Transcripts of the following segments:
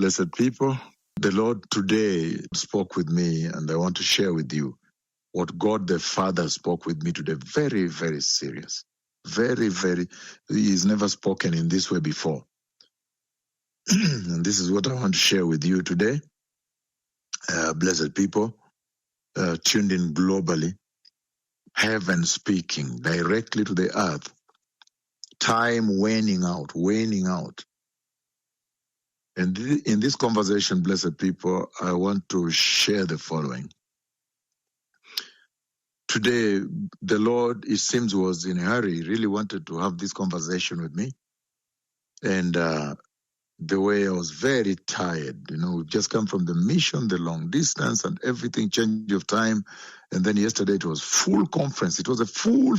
blessed people. The Lord today spoke with me, and I want to share with you what God the Father spoke with me today. Very, very serious. Very, very. He's never spoken in this way before. And this is what I want to share with you today. Blessed people, tuned in globally, heaven speaking directly to the earth, time waning out. And in this conversation, blessed people, I want to share the following. Today, the Lord, it seems, was in a hurry. He really wanted to have this conversation with me. And the way I was very tired, we've just come from the mission, the long distance and everything, change of time. And then yesterday it was full conference. It was a full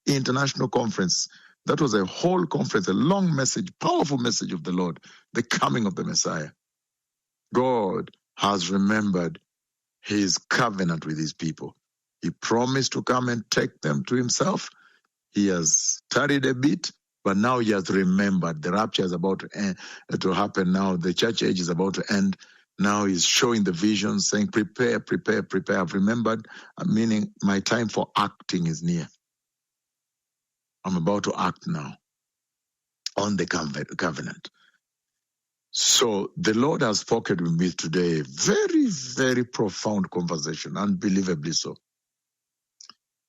international conference. That was a whole conference, a long message, powerful message of the Lord, the coming of the Messiah. God has remembered his covenant with his people. He promised to come and take them to himself. He has tarried a bit, but now he has remembered. The rapture is about to happen now. The church age is about to end. Now he's showing the vision, saying, prepare. I've remembered, meaning my time for acting is near. I'm about to act now on the covenant. So the Lord has spoken with me today. Very, very profound conversation, unbelievably so.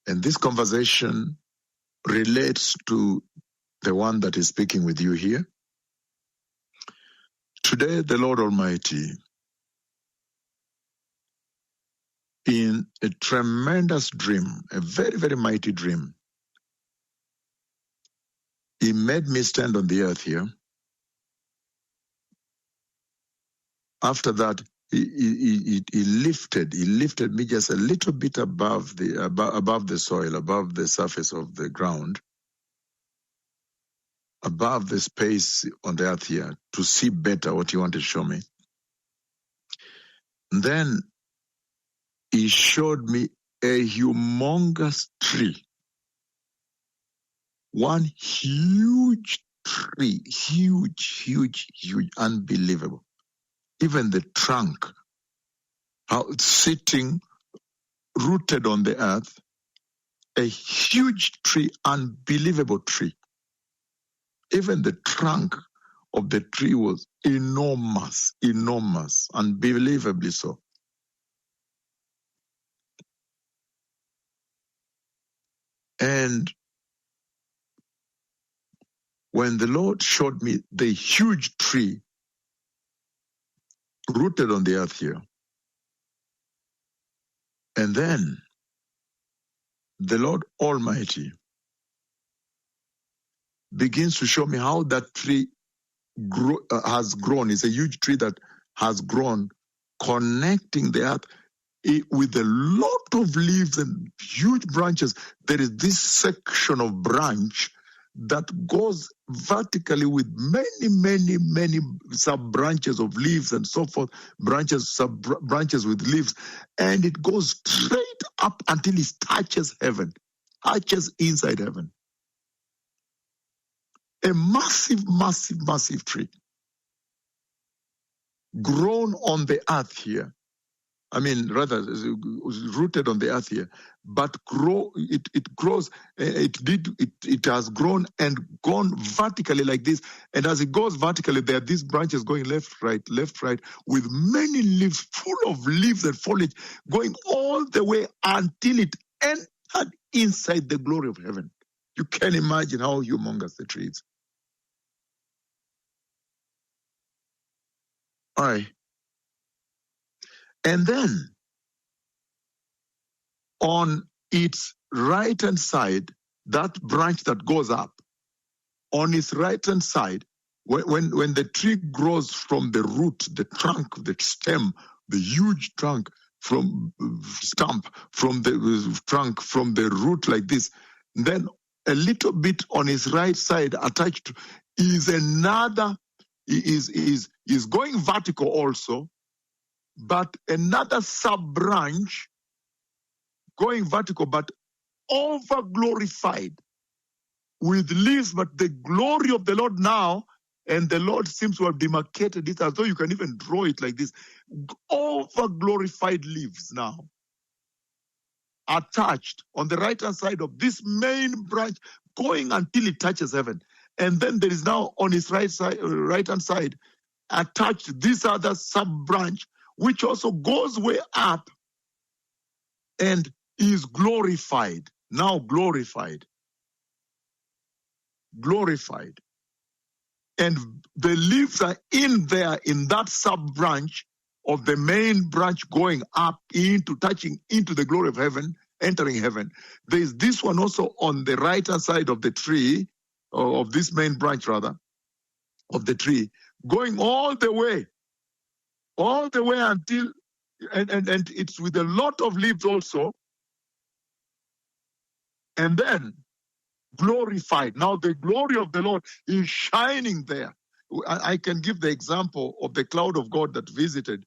And this conversation relates to the one that is speaking with you here. Today, the Lord Almighty, in a tremendous dream, a very, very mighty dream, he made me stand on the earth here. After that, he lifted me just a little bit above the soil, above the surface of the ground, above the space on the earth here, to see better what he wanted to show me. And then he showed me a humongous tree. One huge tree, huge, unbelievable. Even the trunk, how it's sitting, rooted on the earth, a huge tree, unbelievable tree. Even the trunk of the tree was enormous, unbelievably so. And when the Lord showed me the huge tree rooted on the earth here, and then the Lord Almighty begins to show me how that tree has grown. It's a huge tree that has grown, connecting the earth with a lot of leaves and huge branches. There is this section of branch that goes vertically with many sub-branches of leaves and so forth, sub-branches with leaves, and it goes straight up until it touches heaven, touches inside heaven. A massive tree grown on the earth here. I mean, rather, rooted on the earth here, but it grows. It has grown and gone vertically like this. And as it goes vertically, there are these branches going left, right, with many leaves, full of leaves and foliage, going all the way until it entered inside the glory of heaven. You can imagine how humongous the tree is. All right. And then, on its right-hand side, that branch that goes up, on its right-hand side, when the tree grows from the root, the trunk, the stem, the huge trunk, from the root like this, then a little bit on its right side attached is another, is going vertical also, but another sub-branch going vertical, but over-glorified with leaves, but the glory of the Lord now And the Lord seems to have demarcated it as though you can even draw it like this. Over glorified leaves now attached on the right-hand side of this main branch, going until it touches heaven. And then there is now on its right-hand side attached this other sub-branch, which also goes way up and is glorified. Now glorified. Glorified. And the leaves are in there in that sub-branch of the main branch going up into, touching into the glory of heaven, entering heaven. There is this one also on the right-hand side of the tree, of this main branch rather, of the tree, going all the way until, and it's with a lot of leaves also, and then glorified. Now the glory of the Lord is shining there. I can give the example of the cloud of God that visited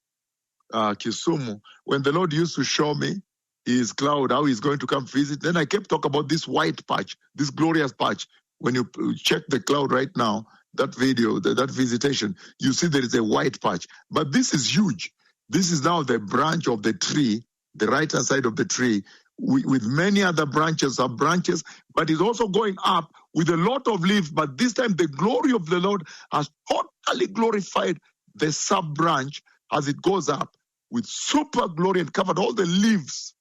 Kisumu, when the Lord used to show me his cloud, how he's going to come visit. Then I kept talking about this white patch, this glorious patch. When you check the cloud right now, that video, that visitation, you see there is a white patch. But this is huge. This is now the branch of the tree, the right-hand side of the tree, with many other branches, sub-branches, but it's also going up with a lot of leaves. But this time the glory of the Lord has totally glorified the sub-branch as it goes up with super glory and covered all the leaves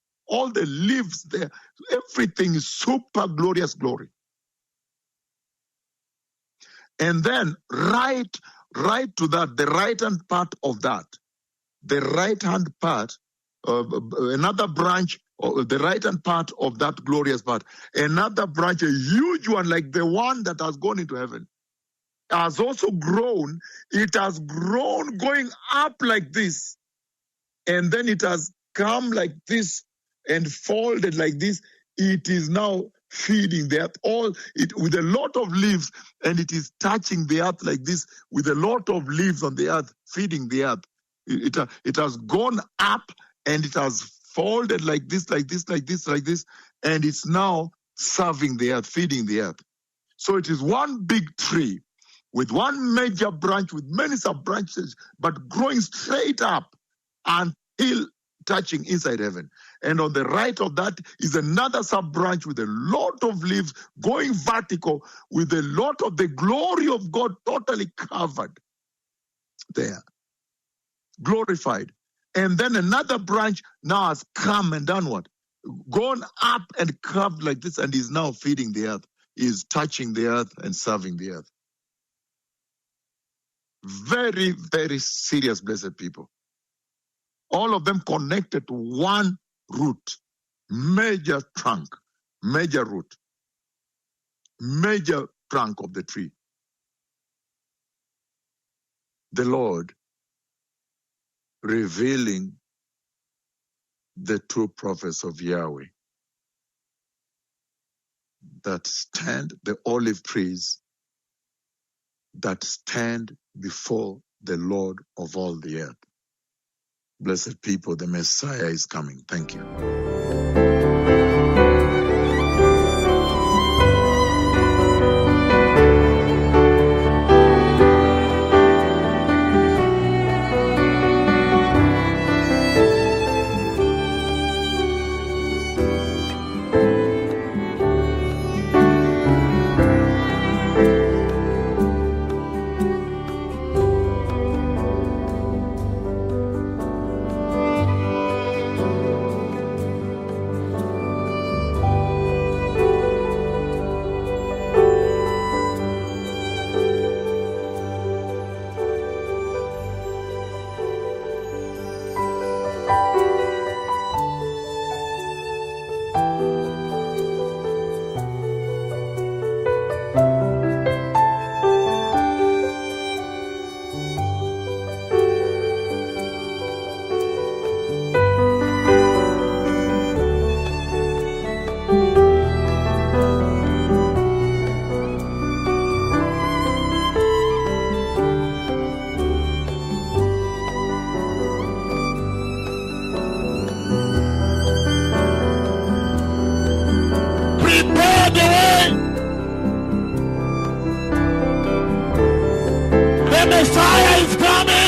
there. Everything is super glorious glory. And then right to that, the right-hand part of that, the right-hand part, another branch, the right-hand part of that glorious part, another branch, a huge one like the one that has gone into heaven, has also grown. It has grown going up like this, and then it has come like this and folded like this. It is now feeding the earth, with a lot of leaves, and it is touching the earth like this with a lot of leaves on the earth, feeding the earth. It has gone up and it has folded like this, like this, like this, like this, and it's now serving the earth, feeding the earth. So it is one big tree with one major branch with many sub-branches, but growing straight up until touching inside heaven. And on the right of that is another sub-branch with a lot of leaves going vertical with a lot of the glory of God totally covered there, glorified. And then another branch now has come and done what? Gone up and curved like this, and is now feeding the earth, is touching the earth and serving the earth. Very, very serious, blessed people. All of them connected to one root, major trunk, major root, major trunk of the tree. The Lord revealing the true prophets of Yahweh that stand, the olive trees that stand before the Lord of all the earth. Blessed people, the Messiah is coming. Thank you. The Messiah is coming.